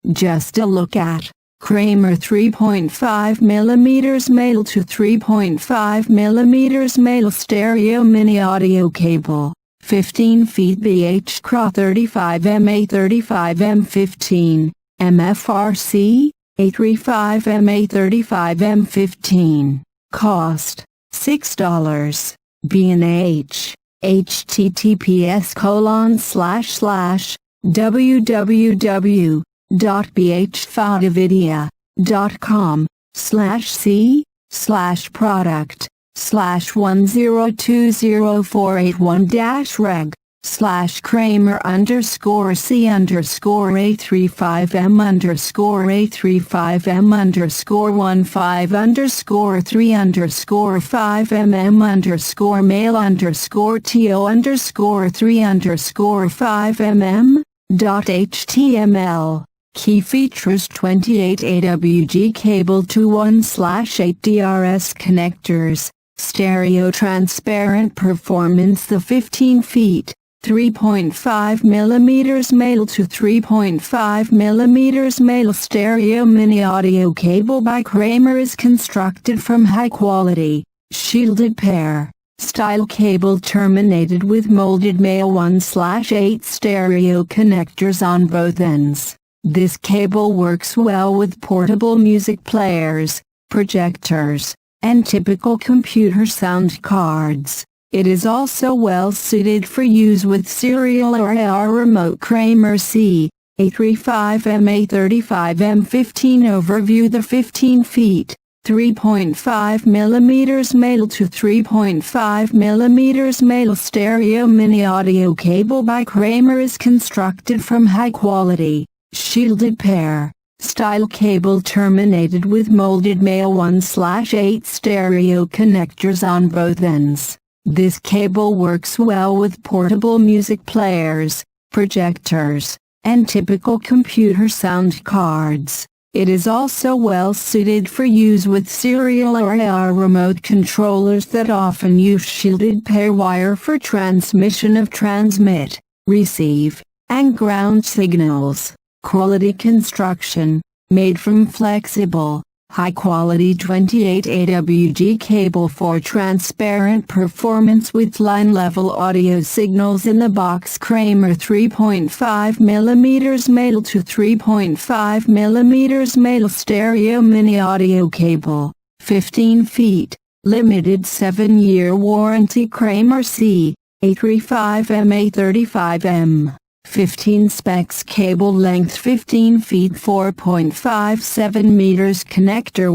Just a look at Kramer 3.5mm male to 3.5mm male stereo mini audio cable, 15 feet BH KRA35MA35M15, MFRC, A35MA35M15. Cost, $6. B&H, www.bh.video.com/C/Kramer_C_3_5M_355M_415_4 Key features: 28 AWG cable to 1/8 TRS connectors, stereo transparent performance. The 15 feet, 3.5mm male to 3.5mm male stereo mini audio cable by Kramer is constructed from high-quality, shielded pair style cable terminated with molded male 1/8 stereo connectors on both ends. This cable works well with portable music players, projectors, and typical computer sound cards. It is also well suited for use with serial or AR remote. Kramer C-A35MA35M15 overview. The 15 feet, 3.5mm male to 3.5mm male stereo mini audio cable by Kramer is constructed from high-quality, shielded pair style cable terminated with molded male 1/8 stereo connectors on both ends. This cable works well with portable music players, projectors, and typical computer sound cards. It is also well suited for use with serial or AR remote controllers that often use shielded pair wire for transmission of transmit, receive, and ground signals. Quality construction, made from flexible, high-quality 28 AWG cable for transparent performance with line-level audio signals in the box. Kramer 3.5mm male to 3.5mm male stereo mini audio cable, 15 feet, limited 7-year warranty. Kramer C-A35MA35M. 15 specs. Cable length 15 feet 4.57 meters. Connector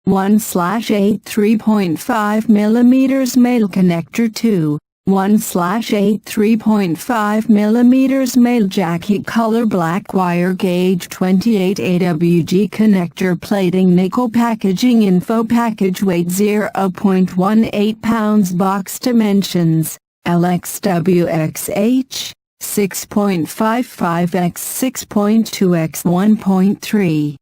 1/8 3.5mm male. Connector 2/8 3.5mm male. Jackie color black wire gauge. 28 AWG connector. Plating nickel. Packaging info. Package weight 0.18 pounds. Box dimensions LXWXH 6.55 x 6.2 x 1.3.